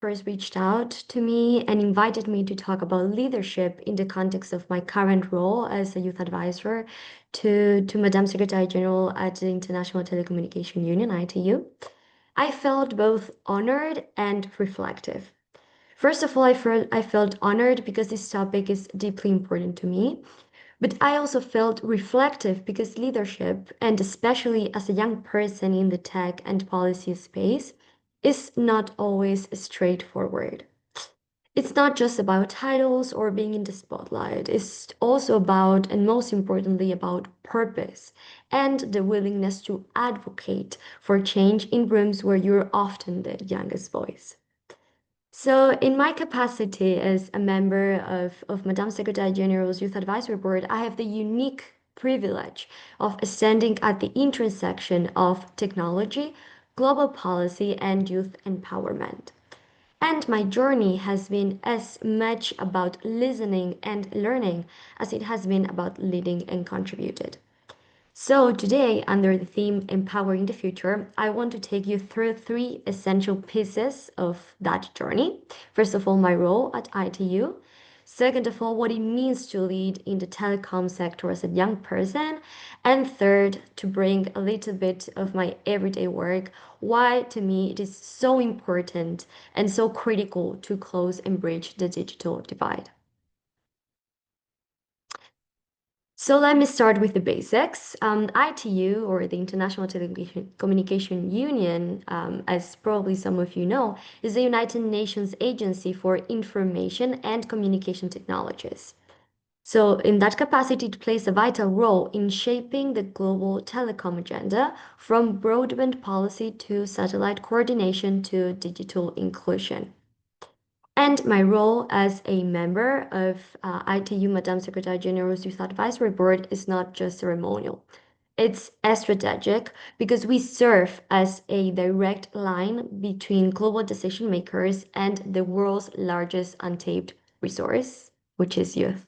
first reached out to me and invited me to talk about leadership in the context of my current role as a youth advisor to Madame Secretary General at the International Telecommunication Union, ITU, I felt both honored and reflective. First of all, I felt honored because this topic is deeply important to me. But I also felt reflective because leadership, and especially as a young person in the tech and policy space, is not always straightforward. It's not just about titles or being in the spotlight. It's also about, and most importantly, about purpose and the willingness to advocate for change in rooms where you're often the youngest voice. So, in my capacity as a member of Madame Secretary General's Youth Advisory Board, I have the unique privilege of standing at the intersection of technology, global policy, and youth empowerment. And my journey has been as much about listening and learning as it has been about leading and contributed. So, today, under the theme Empowering the Future, I want to take you through three essential pieces of that journey. First of all, my role at ITU. Second of all, what it means to lead in the telecom sector as a young person. And third, to bring a little bit of my everyday work, why to me it is so important and so critical to close and bridge the digital divide. So let me start with the basics. ITU, or the International Telecommunication Union, as probably some of you know, is the United Nations Agency for Information and Communication Technologies. So, in that capacity, it plays a vital role in shaping the global telecom agenda, from broadband policy to satellite coordination to digital inclusion. And my role as a member of ITU Madame Secretary General's Youth Advisory Board is not just ceremonial. It's strategic because we serve as a direct line between global decision makers and the world's largest untapped resource, which is youth.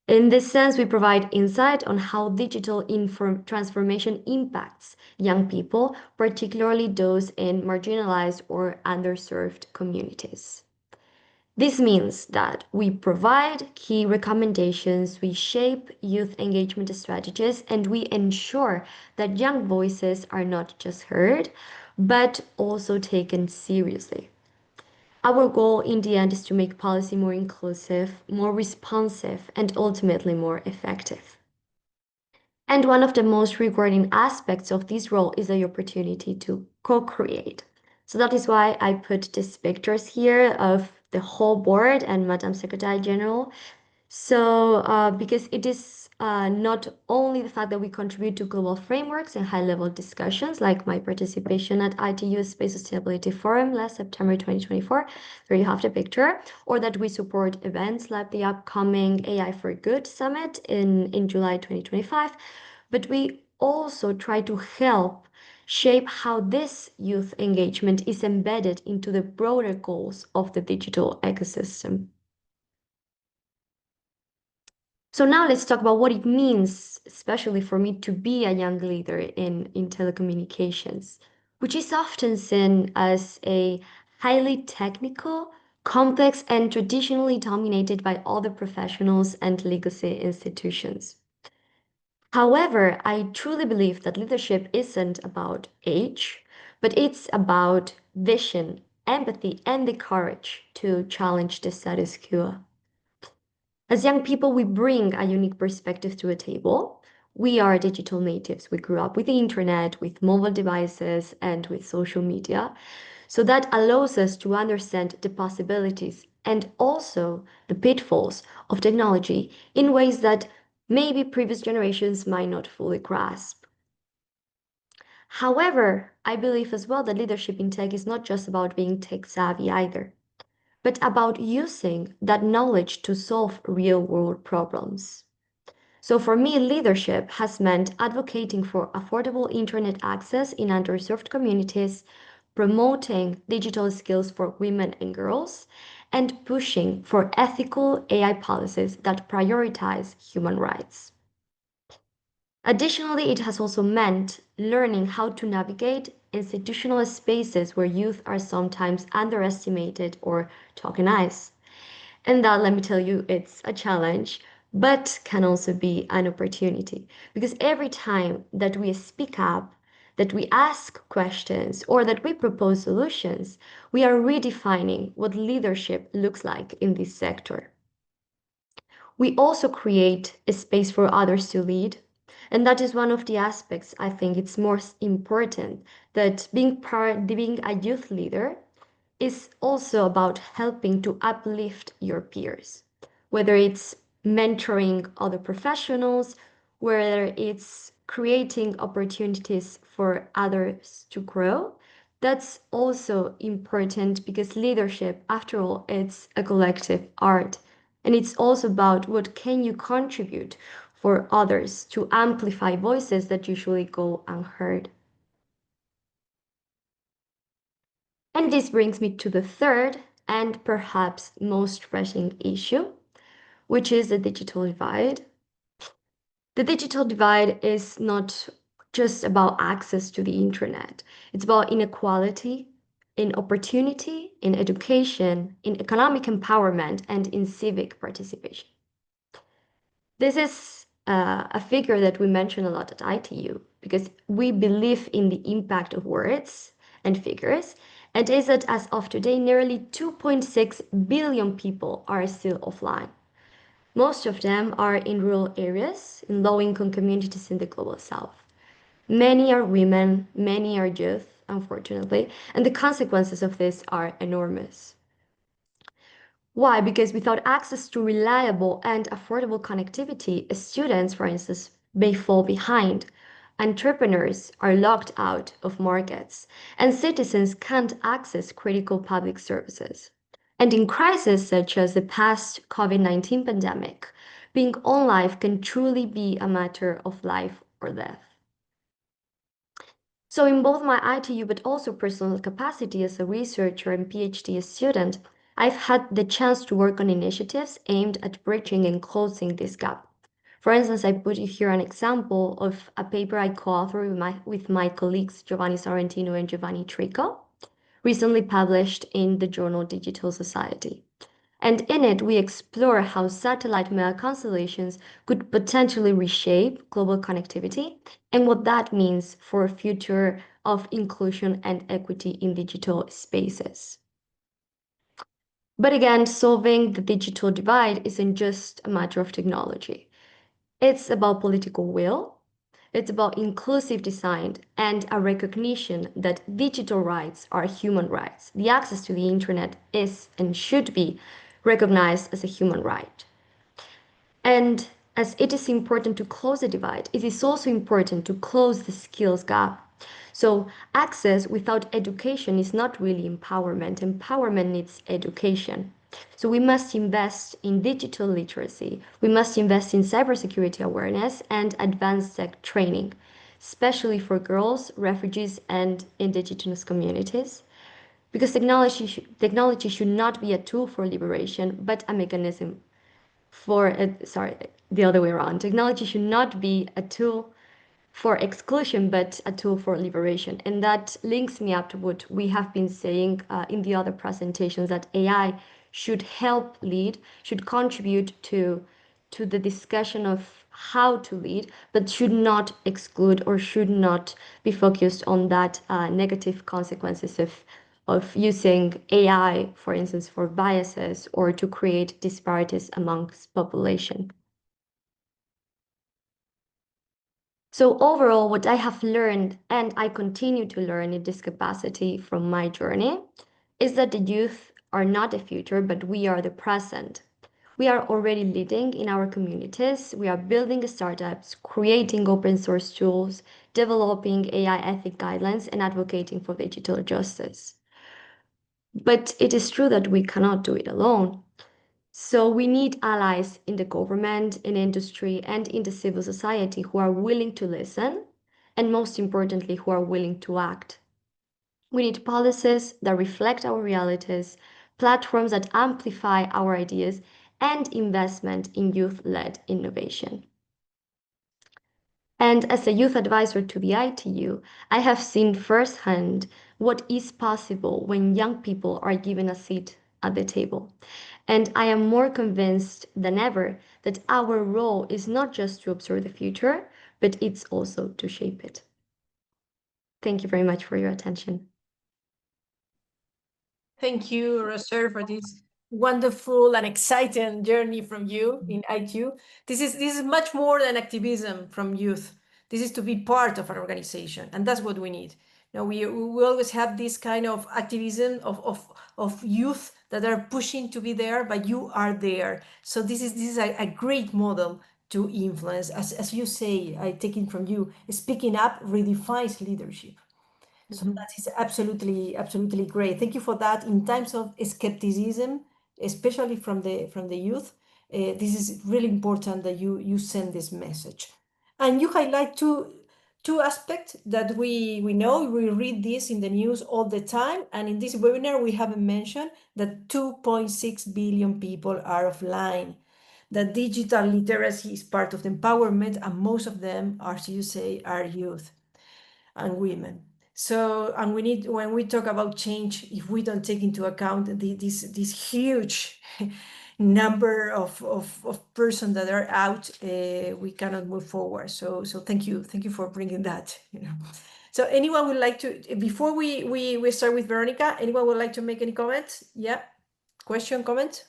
In this sense, we provide insight on how digital transformation impacts young people, particularly those in marginalized or underserved communities. This means that we provide key recommendations, we shape youth engagement strategies, and we ensure that young voices are not just heard, but also taken seriously. Our goal in the end is to make policy more inclusive, more responsive, and ultimately more effective. And one of the most rewarding aspects of this role is the opportunity to co-create. So that is why I put these pictures here of the whole board and Madam Secretary General. So, because it is not only the fact that we contribute to global frameworks and high-level discussions, like my participation at ITU Space Sustainability Forum last September 2024, there you have the picture, or that we support events like the upcoming AI for Good Summit in July 2025, but we also try to help shape how this youth engagement is embedded into the broader goals of the digital ecosystem. So now let's talk about what it means, especially for me, to be a young leader in telecommunications, which is often seen as a highly technical, complex, and traditionally dominated by other professionals and legacy institutions. However, I truly believe that leadership isn't about age, but it's about vision, empathy, and the courage to challenge the status quo. As young people, we bring a unique perspective to a table. We are digital natives. We grew up with the internet, with mobile devices, and with social media. So that allows us to understand the possibilities and also the pitfalls of technology in ways that maybe previous generations might not fully grasp. However, I believe as well that leadership in tech is not just about being tech savvy either, but about using that knowledge to solve real world problems. So, for me, leadership has meant advocating for affordable internet access in underserved communities, promoting digital skills for women and girls, and pushing for ethical AI policies that prioritize human rights. Additionally, it has also meant learning how to navigate institutional spaces where youth are sometimes underestimated or tokenized. And that, let me tell you, it's a challenge, but can also be an opportunity. Because every time that we speak up, that we ask questions, or that we propose solutions, we are redefining what leadership looks like in this sector. We also create a space for others to lead. And that is one of the aspects I think it's most important, that being a youth leader is also about helping to uplift your peers, whether it's mentoring other professionals, whether it's creating opportunities for others to grow. That's also important because leadership, after all, it's a collective art. And it's also about what can you contribute for others to amplify voices that usually go unheard. And this brings me to the third and perhaps most pressing issue, which is the digital divide. The digital divide is not just about access to the internet, it's about inequality in opportunity, in education, in economic empowerment, and in civic participation. This is a figure that we mention a lot at ITU because we believe in the impact of words and figures, and is that as of today, nearly 2.6 billion people are still offline. Most of them are in rural areas, in low-income communities in the global south. Many are women, many are youth, unfortunately, and the consequences of this are enormous. Why? Because without access to reliable and affordable connectivity, students, for instance, may fall behind. Entrepreneurs are locked out of markets, and citizens can't access critical public services. And in crises such as the past COVID-19 pandemic, being online can truly be a matter of life or death. So in both my ITU but also personal capacity as a researcher and PhD student, I've had the chance to work on initiatives aimed at bridging and closing this gap. For instance, I put here an example of a paper I co-authored with my colleagues Giovanni Sorrentino and Giovanni Trico, recently published in the journal Digital Society. And in it, we explore how satellite mega constellations could potentially reshape global connectivity and what that means for a future of inclusion and equity in digital spaces. But again, solving the digital divide isn't just a matter of technology. It's about political will, it's about inclusive design and a recognition that digital rights are human rights. The access to the internet is and should be recognized as a human right. And as it is important to close the divide, it is also important to close the skills gap. So access without education is not really empowerment. Empowerment needs education. So we must invest in digital literacy. We must invest in cybersecurity awareness and advanced tech training, especially for girls, refugees, and indigenous communities. Because technology should not be a tool for liberation, but a mechanism sorry, the other way around. Technology should not be a tool for exclusion, but a tool for liberation. And that links me up to what we have been saying in the other presentations, that AI should help lead, should contribute to the discussion of how to lead, but should not exclude or should not be focused on that negative consequences of using AI, for instance, for biases or to create disparities amongst population. So overall, what I have learned and I continue to learn in this capacity from my journey is that the youth are not the future, but we are the present. We are already leading in our communities. We are building startups, creating open source tools, developing AI ethic guidelines, and advocating for digital justice. But it is true that we cannot do it alone. So we need allies in the government, in industry, and in the civil society who are willing to listen, and most importantly, who are willing to act. We need policies that reflect our realities, platforms that amplify our ideas, and investment in youth-led innovation. And as a youth advisor to the ITU, I have seen firsthand what is possible when young people are given a seat at the table. And I am more convinced than ever that our role is not just to observe the future, but it's also to shape it. Thank you very much for your attention. Thank you, Roser, for this wonderful and exciting journey from you in IQ. This is much more than activism from youth. This is to be part of an organization, and that's what we need. Now we always have this kind of activism of youth that are pushing to be there, but you are there. So this is a great model to influence. As you say, I take it from you, speaking up redefines leadership. So that is absolutely great. Thank you for that. In times of skepticism, especially from the youth, this is really important that you send this message, and you highlight two aspects that we know. We read this in the news all the time, and in this webinar we haven't mentioned that 2.6 billion people are offline. That digital literacy is part of the empowerment, and most of them, as you say, are youth and women. So, and we need, when we talk about change, if we don't take into account this huge number of persons that are out, we cannot move forward. So thank you for bringing that. So anyone would like to, before we start with Veronica, anyone would like to make any comments? Yeah, question, comment?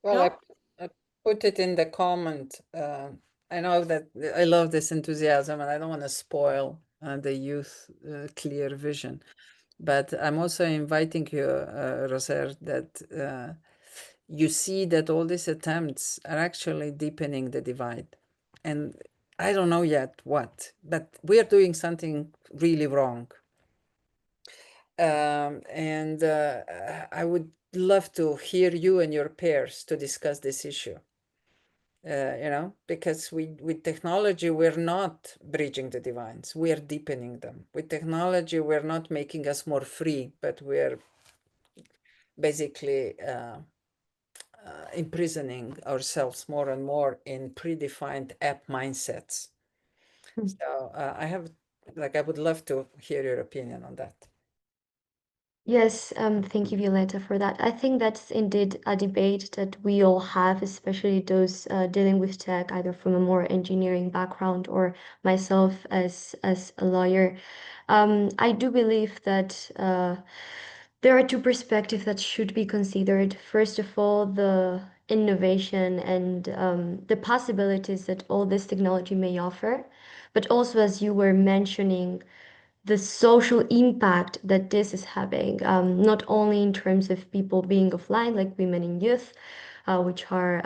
Well, No? I put it in the comment. I know that I love this enthusiasm and I don't want to spoil the youth clear vision. But I'm also inviting you, Roser, that you see that all these attempts are actually deepening the divide. And I don't know yet what, but we are doing something really wrong. And I would love to hear you and your peers to discuss this issue. Because with technology, we're not bridging the divides, we are deepening them. With technology, we're not making us more free, but we're basically imprisoning ourselves more and more in predefined app mindsets. So I would love to hear your opinion on that. Yes, thank you, Violeta, for that. I think that's indeed a debate that we all have, especially those dealing with tech, either from a more engineering background or myself as a lawyer. I do believe that there are two perspectives that should be considered. First of all, the innovation and the possibilities that all this technology may offer, but also, as you were mentioning, the social impact that this is having, not only in terms of people being offline, like women and youth, which are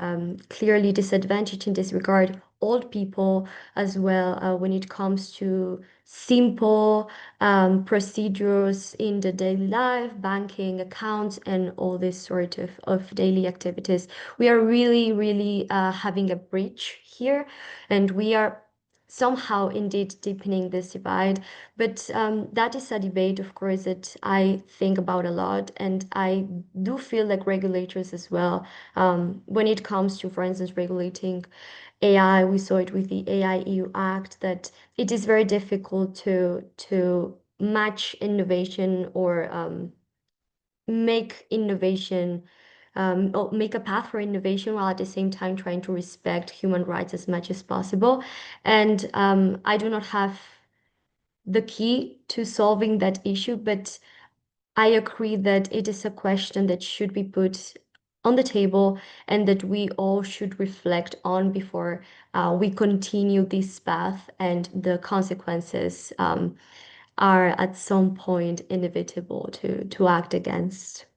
clearly disadvantaged in this regard, old people as well, when it comes to simple procedures in the daily life, banking accounts, and all this sort of daily activities. We are really, really having a breach here, and we are somehow indeed deepening this divide. But that is a debate, of course, that I think about a lot. And I do feel like regulators as well, when it comes to, for instance, regulating AI, we saw it with the AI EU Act, that it is very difficult to match innovation or make innovation or make a path for innovation while at the same time trying to respect human rights as much as possible. And I do not have the key to solving that issue, but I agree that it is a question that should be put on the table and that we all should reflect on before we continue this path, and the consequences are at some point inevitable to act against.